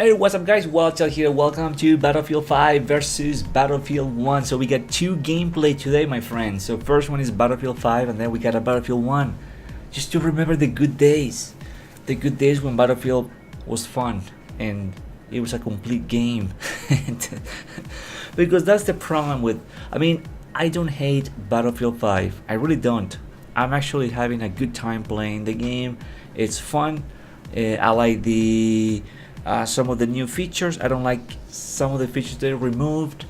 Hey, what's up, guys? Walter here. Welcome to Battlefield 5 versus Battlefield 1. So we got two gameplay today, my friends. So first one is Battlefield 5, and then we got a Battlefield 1. Just to remember the good days when Battlefield was fun and it was a complete game. Because that's the problem with. I mean, I don't hate Battlefield 5. I really don't. I'm actually having a good time playing the game. It's fun. I like the some of the new features. I don't like some of the features they removed,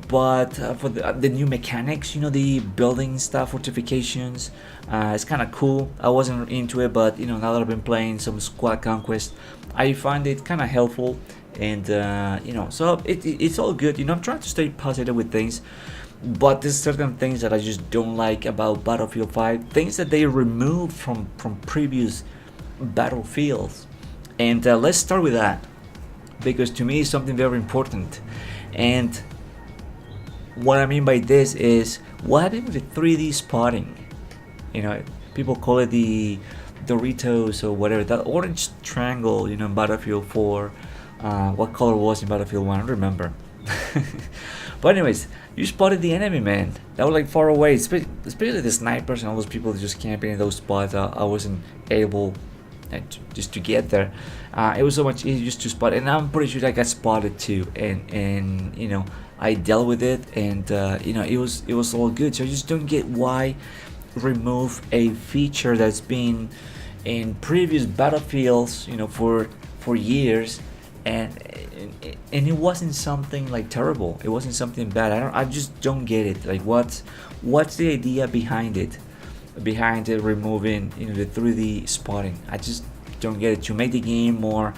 but for the new mechanics, the building stuff, fortifications, it's kind of cool. I wasn't into it, but now that I've been playing some squad conquest, I find it kind of helpful, and so it's all good. I'm trying to stay positive with things, but there's certain things that I just don't like about Battlefield 5, things that they removed from previous battlefields. And let's start with that, because to me it's something very important. And what I mean by this is, what happened with the 3D spotting? People call it the Doritos or whatever, that orange triangle, in Battlefield 4. What color was in Battlefield 1? I don't remember. But anyways, you spotted the enemy, man. That was like far away, especially the snipers and all those people just camping in those spots. I wasn't able just to get there. It was so much easier just to spot, and I'm pretty sure I got spotted too, and I dealt with it, and it was all good. So I just don't get why remove a feature that's been in previous battlefields for years, and it wasn't something like terrible, it wasn't something bad. I just don't get it. Like, what's the idea behind it, removing the 3D spotting? I just don't get it. To make the game more,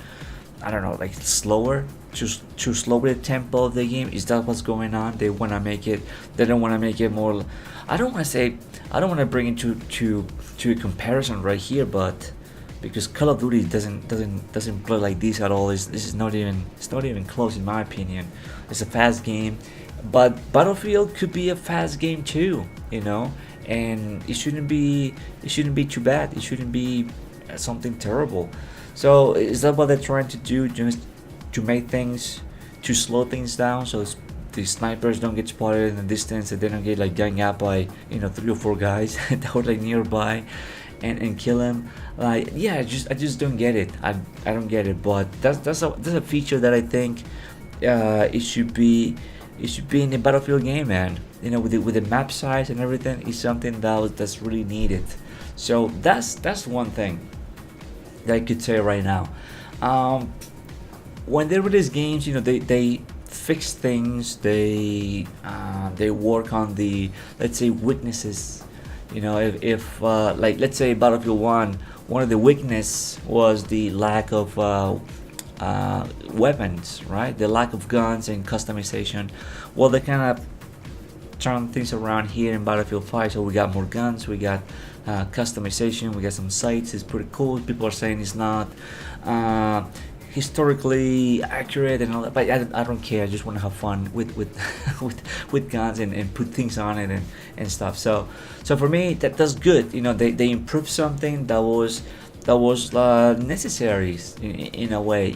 I don't know, like slower, to slow the tempo of the game. Is that what's going on? They want to make it, they don't want to make it more. I don't want to bring it to a comparison right here, but because Call of Duty doesn't play like this at all. This is not even close, in my opinion. It's a fast game, but Battlefield could be a fast game too, and it shouldn't be too bad. It shouldn't be something terrible. So is that what they're trying to do, just to make things, to slow things down, so the snipers don't get spotted in the distance, and they don't get like gang up by 3 or 4 guys that were like nearby and kill him? Like, yeah, I just don't get it. I don't get it. But that's a feature that I think it should be in the Battlefield game, man. With the map size and everything, is something that's really needed. So that's one thing that I could say right now. When they release games, they fix things. They work on the, let's say, weaknesses. If like, let's say Battlefield 1, one of the weakness was the lack of weapons, right? The lack of guns and customization. Well, they kind of turn things around here in Battlefield 5, so we got more guns, we got customization, we got some sights. It's pretty cool. People are saying it's not historically accurate and all that, but I don't care. I just want to have fun with with guns and put things on it and stuff. So for me, that's good. They improved something that was necessary in a way.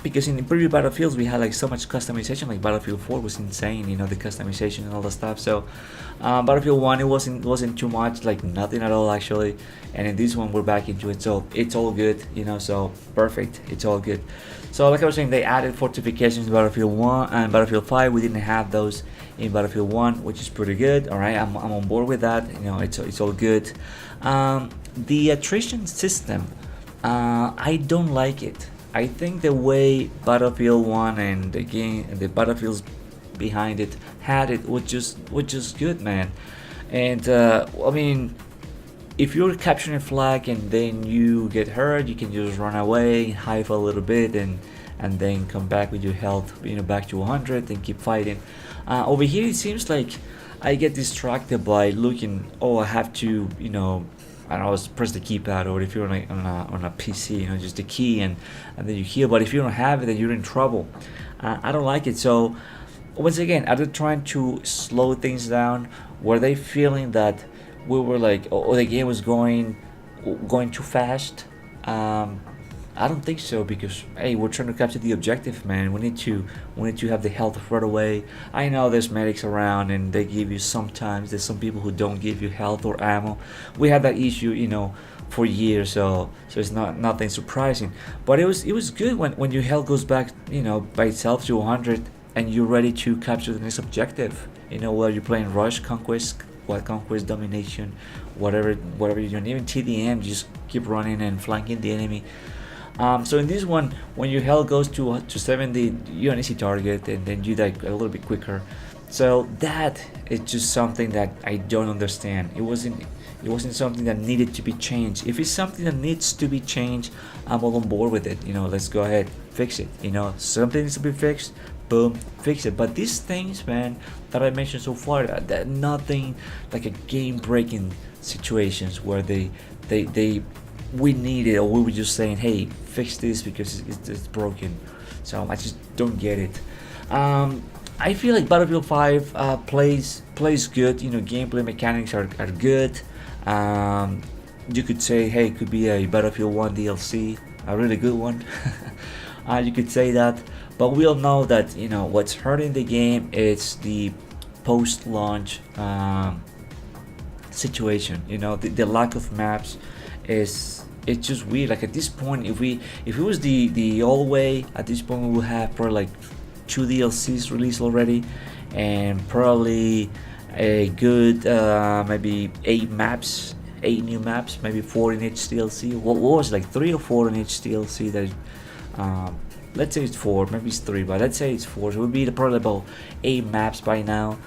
Because in the previous battlefields we had like so much customization. Like Battlefield 4 was insane, the customization and all the stuff. So Battlefield 1, it wasn't too much, like nothing at all actually. And in this one we're back into it, so it's all good, so perfect, it's all good. So like I was saying, they added fortifications in Battlefield 1 and Battlefield 5. We didn't have those in Battlefield 1, which is pretty good. All right, I'm on board with that. It's all good. The attrition system, I don't like it. I think the way Battlefield 1 and the game and the battlefields behind it had it was just good, man. And I mean, if you're capturing a flag and then you get hurt, you can just run away, hide for a little bit, and then come back with your health, back to 100, and keep fighting. Over here, it seems like I get distracted by looking. Oh, I have to, I don't know, press the keypad, or if you're on a PC, just the key, and then you heal. But if you don't have it, then you're in trouble. I don't like it. So once again, are they trying to slow things down? Were they feeling that we were like, the game was going too fast? I don't think so because hey, we're trying to capture the objective, man. We need to have the health right away. I know there's medics around and they give you sometimes. There's some people who don't give you health or ammo. We had that issue, for years, so it's not nothing surprising. But it was good when your health goes back, by itself to 100 and you're ready to capture the next objective. Whether you're playing rush, conquest, what conquest, domination, whatever you're doing, even TDM, just keep running and flanking the enemy. So in this one, when your health goes to 70, you're an easy target, and then you die a little bit quicker. So that is just something that I don't understand. It wasn't something that needed to be changed. If it's something that needs to be changed, I'm all on board with it. Let's go ahead, fix it. Something needs to be fixed. Boom, fix it. But these things, man, that I mentioned so far, that nothing like a game-breaking situations where they we need it, or we were just saying, hey, fix this because it's broken. So I just don't get it. I feel like Battlefield 5 plays good. Gameplay mechanics are good. You could say, hey, it could be a Battlefield 1 DLC, a really good one. You could say that, but we all know that what's hurting the game is the post-launch situation. The lack of maps is it's just weird. Like at this point, if it was the old way, at this point we would have probably like 2 DLCs released already, and probably a good maybe 8 new maps, maybe 4 in each DLC. What was it, like 3 or 4 in each DLC? That let's say it's 4, maybe it's 3, but let's say it's 4. So it would be probably about 8 maps by now,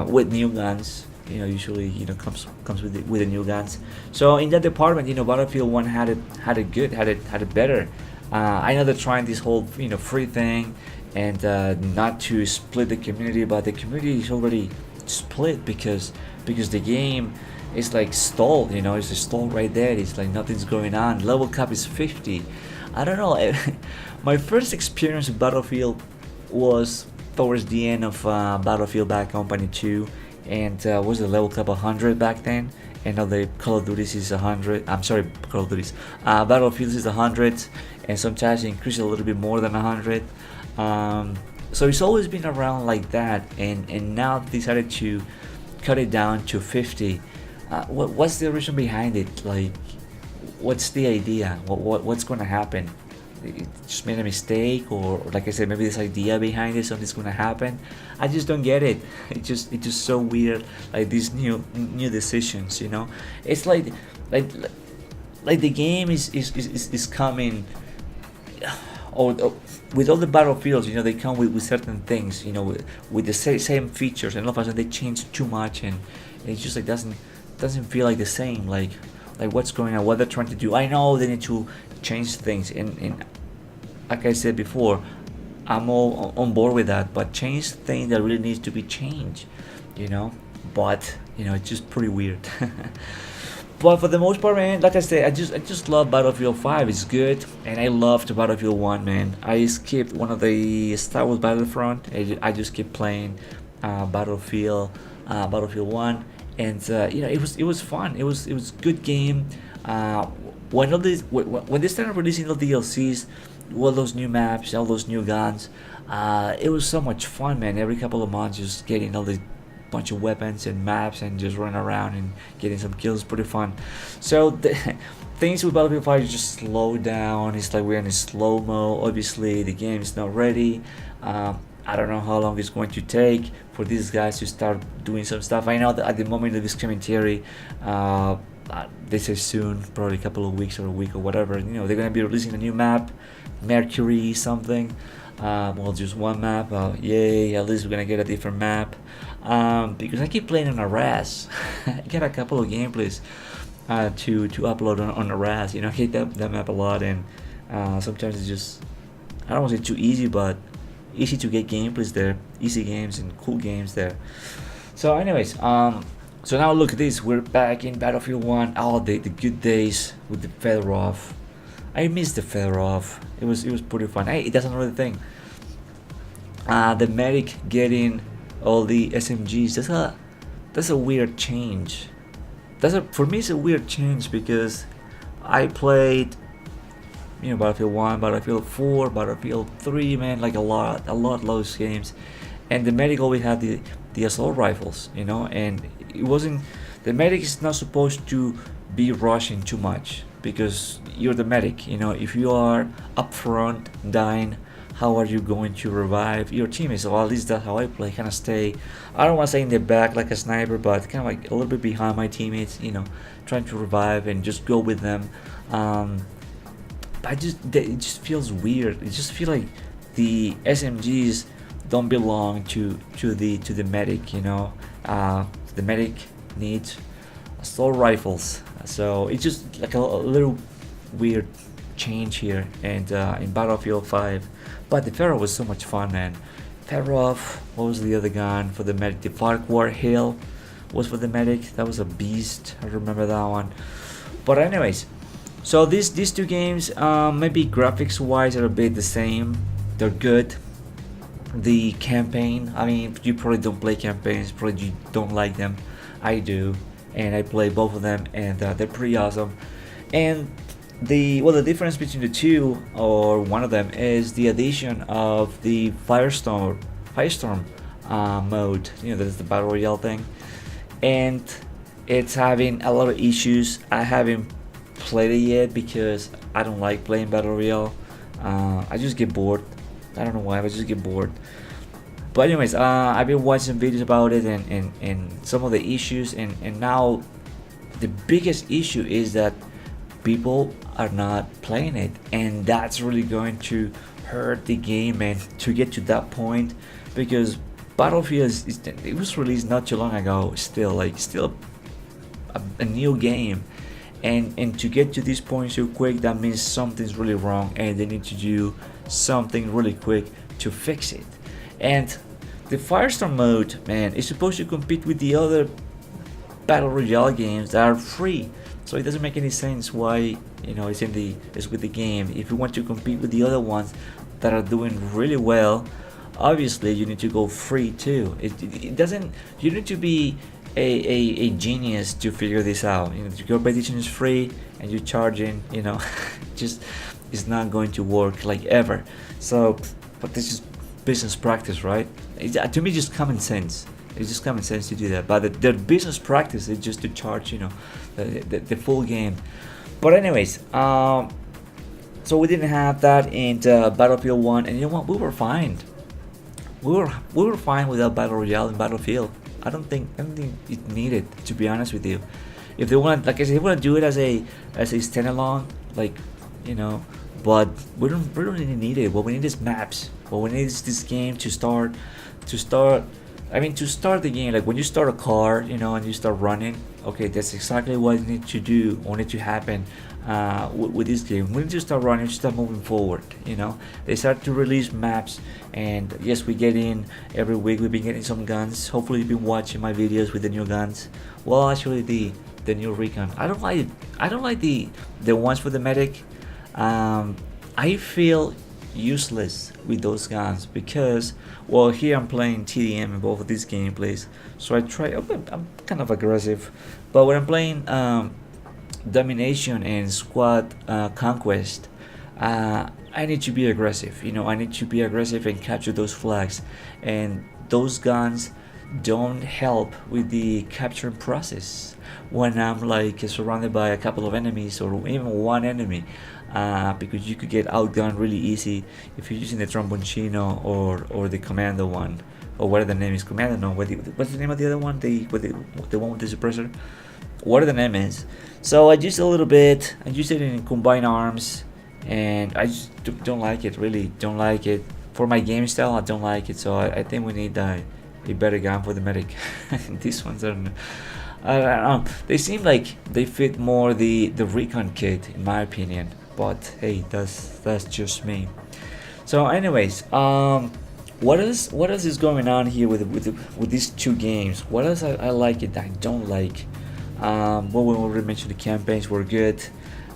with new guns. Usually comes with the new guns. So in that department, Battlefield 1 had it good, had it better. I know they're trying this whole free thing, and not to split the community, but the community is already split because the game is like stalled. It's a stall right there. It's like nothing's going on. Level cap is 50. I don't know. My first experience with Battlefield was towards the end of Battlefield Bad Company 2, and was the level cap 100 back then, and now the Call of Duty is 100. I'm sorry, Call of Duty. Battlefield is 100, and sometimes it increases a little bit more than 100. So it's always been around like that, and now decided to cut it down to 50. What's the reason behind it? Like, what's the idea? What's going to happen? It just made a mistake, or like I said, maybe this idea behind it, something's gonna happen. I just don't get it. It's just so weird. Like these new decisions, It's like the game is coming. Or with all the battlefields, they come with certain things, with the same features, and all of a sudden they change too much, and it just like doesn't feel like the same. Like what's going on, what they're trying to do. I know they need to change things, and like I said before, I'm all on board with that, but change things that really needs to be changed, but it's just pretty weird. But for the most part, man, like I said, I just love Battlefield 5. It's good, and I loved Battlefield 1, man. I skipped one of the Star Wars Battlefront. I just kept playing Battlefield 1, and it was fun. It was good game. When they started releasing the DLCs, all those new maps, all those new guns, it was so much fun, man. Every couple of months, just getting all the bunch of weapons and maps and just running around and getting some kills, pretty fun. So things with Battlefield 5 just slow down. It's like we're in a slow mo. Obviously the game is not ready. I don't know how long it's going to take for these guys to start doing some stuff. I know that at the moment of this commentary, they say soon, probably a couple of weeks or a week or whatever, they're gonna be releasing a new map, Mercury something. Well, just one map. Yay! At least we're gonna get a different map. Because I keep playing on a RAS. I get a couple of gameplays to upload on a RAS. I hate that map a lot, and sometimes it's just, I don't want to say too easy, but easy to get gameplays there, easy games and cool games there. So, anyways, so now look at this. We're back in Battlefield 1. Oh, the good days with the Fedorov. I miss the Fedorov. It was pretty fun. Hey, that's another thing. The medic getting all the SMGs. That's a weird change. For me it's a weird change because I played Battlefield 1, Battlefield 4, Battlefield 3, man, like a lot of those games. And the medic always had the assault rifles, and it wasn't, the medic is not supposed to be rushing too much because you're the medic. If you are up front dying, how are you going to revive your teammates? Well, at least that's how I play. Kind of stay, I don't want to say in the back like a sniper, but kind of like a little bit behind my teammates, trying to revive and just go with them. It just feels weird. It just feels like the SMGs don't belong to the medic. The medic needs assault rifles. So it's just like a little weird change here, and in Battlefield 5. But the Pharaoh was so much fun, man. Pharaoh, what was the other gun for the medic? The Farquhar Hill was for the medic. That was a beast. I remember that one. But anyways, so these two games, maybe graphics wise, are a bit the same. They're good. The campaign, I mean, you probably don't play campaigns, probably you don't like them. I do, and I play both of them, and they're pretty awesome. And the difference between the two, or one of them, is the addition of the Firestorm mode. That's the battle royale thing, and it's having a lot of issues. I haven't played it yet because I don't like playing battle royale. I just get bored. I don't know why, but I just get bored. But anyways, I've been watching videos about it, and some of the issues, and now the biggest issue is that people are not playing it, and that's really going to hurt the game, and to get to that point, because Battlefield it was released not too long ago, still a new game, and to get to this point so quick, that means something's really wrong, and they need to do something really quick to fix it. And the Firestorm mode, man, is supposed to compete with the other battle royale games that are free. So it doesn't make any sense why it's with the game. If you want to compete with the other ones that are doing really well, obviously you need to go free too. It doesn't. You need to be a genius to figure this out. Your competition is free and you're charging. Just it's not going to work like ever. So, but this is business practice, right? To me, just common sense. It's just common sense to do that. But the business practice is just to charge, the full game. But anyways, so we didn't have that in Battlefield 1, and you know what? We were fine. We were fine without Battle Royale in Battlefield. I don't think it needed, to be honest with you. If they want, like I said, they want to do it as a standalone, but we don't really need it. What we need is maps. What we need is this game to start the game, like when you start a car, and you start running. Okay, that's exactly what you need to do, or need to happen with this game. We need to start running, start moving forward. They start to release maps, and yes, we get in every week. We've been getting some guns. Hopefully, you've been watching my videos with the new guns. Well, actually, the new recon. I don't like the ones for the medic. I feel useless with those guns because, well, here I'm playing TDM in both of these gameplays, so I'm kind of aggressive, but when I'm playing domination and squad conquest, I need to be aggressive. I need to be aggressive and capture those flags, and those guns don't help with the capturing process when I'm surrounded by a couple of enemies or even one enemy. Because you could get outgunned really easy if you're using the tromboncino or the commando one, or whatever the name is. Commando, no, what's the name of the other one? The one with the suppressor. Whatever the name is. So I used a little bit. I used it in combined arms, and I just don't like it. Really, don't like it for my game style. I don't like it. So I think we need a better gun for the medic. These ones are. I don't know. They seem like they fit more the recon kit, in my opinion. But hey, that's just me. So anyways, what else is going on here with these two games? What else I like it that I don't like? Well, we already mentioned the campaigns were good.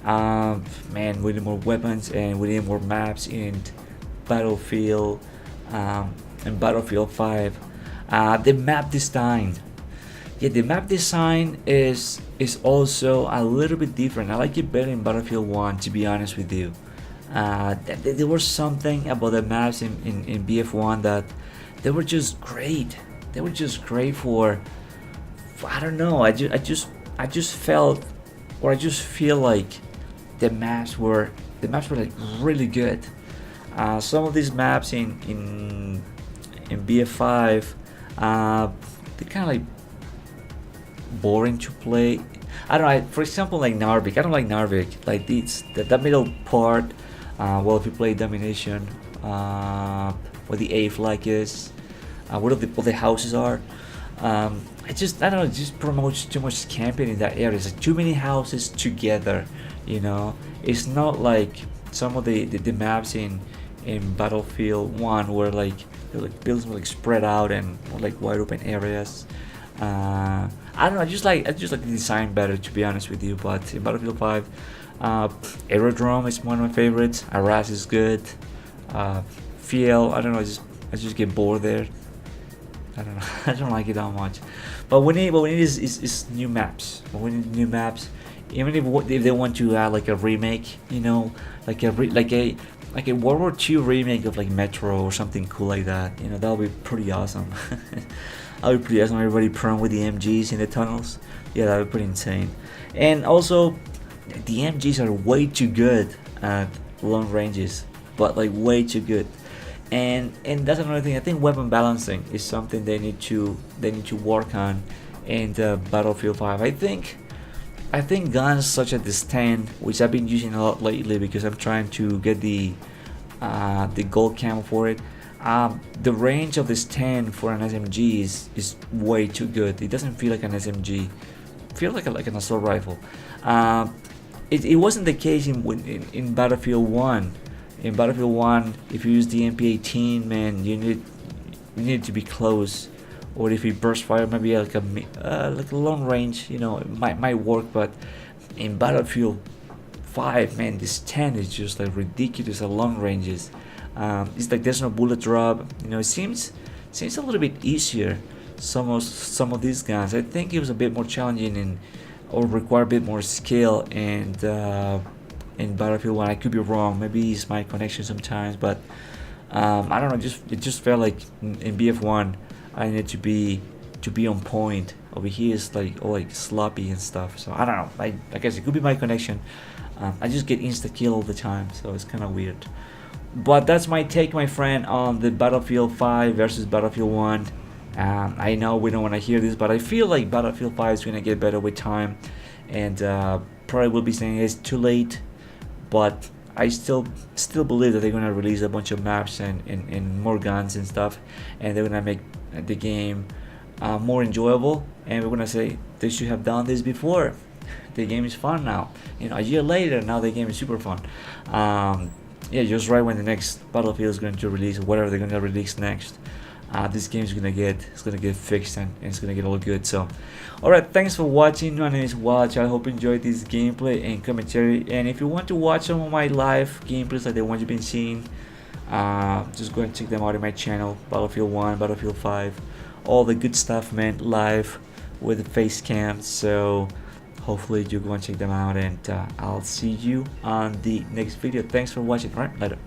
Man, we need more weapons, and we need more maps in Battlefield and Battlefield 5. The map design. Yeah, the map design is also a little bit different. I like it better in Battlefield 1, to be honest with you. There was something about the maps in BF1 that they were just great. They were just great for I don't know. I just felt, or I just feel like the maps were like really good. Some of these maps in BF5, they kind of like boring to play. I don't know. For example, like Narvik. I don't like Narvik. Like that middle part. Well, if you play Domination, where the A flag is, where all the houses are. I don't know. It just promotes too much camping in that area. It's like too many houses together. You know, it's not like some of the maps in Battlefield 1 where like buildings were like spread out and like wide open areas. I don't know. I just like the design better, to be honest with you. But in Battlefield 5, Aerodrome is one of my favorites. Arras is good. Fiel, I don't know. I just get bored there. I don't know. I don't like it that much. But we need is new maps. We need new maps. Even if they want to add like a remake, like a World War II remake of like Metro or something cool like that. That would be pretty awesome. That would be pretty awesome. Everybody prone with the MGs in the tunnels. Yeah, that would be pretty insane. And also, the MGs are way too good at long ranges, but like way too good. And that's another thing. I think weapon balancing is something they need to work on in the Battlefield 5. I think guns such as this 10, which I've been using a lot lately because I'm trying to get the gold camo for it. The range of this 10 for an SMG is way too good. It doesn't feel like an SMG. It feels like an assault rifle. It wasn't the case in Battlefield 1. In Battlefield 1, if you use the MP18, man, you need to be close. Or if you burst fire, maybe like a long range, it might work. But in Battlefield 5, man, this 10 is just like ridiculous at long ranges. It's like there's no bullet drop. It seems a little bit easier. Some of these guns, I think it was a bit more challenging or require a bit more skill and. In Battlefield 1, I could be wrong. Maybe it's my connection sometimes, but I don't know. It just felt like in BF1, I needed to be on point. Over here is like all like sloppy and stuff. So I don't know. I guess it could be my connection. I just get insta kill all the time, so it's kind of weird. But that's my take, my friend, on the Battlefield 5 versus Battlefield 1. I know we don't want to hear this, but I feel like Battlefield 5 is gonna get better with time, and probably will be saying it's too late. But I still believe that they're gonna release a bunch of maps and more guns and stuff, and they're gonna make the game more enjoyable. And we're gonna say they should have done this before. The game is fun now. A year later, now the game is super fun. Yeah, just right when the next Battlefield is going to release, or whatever they're gonna release next. This game is gonna get fixed and it's gonna get all good. So, alright, thanks for watching. My name is Watch. I hope you enjoyed this gameplay and commentary. And if you want to watch some of my live gameplays like the ones you've been seeing, just go and check them out in my channel. Battlefield 1, Battlefield 5, all the good stuff, man, live with the face cam. So hopefully you go and check them out, and I'll see you on the next video. Thanks for watching. Alright, later.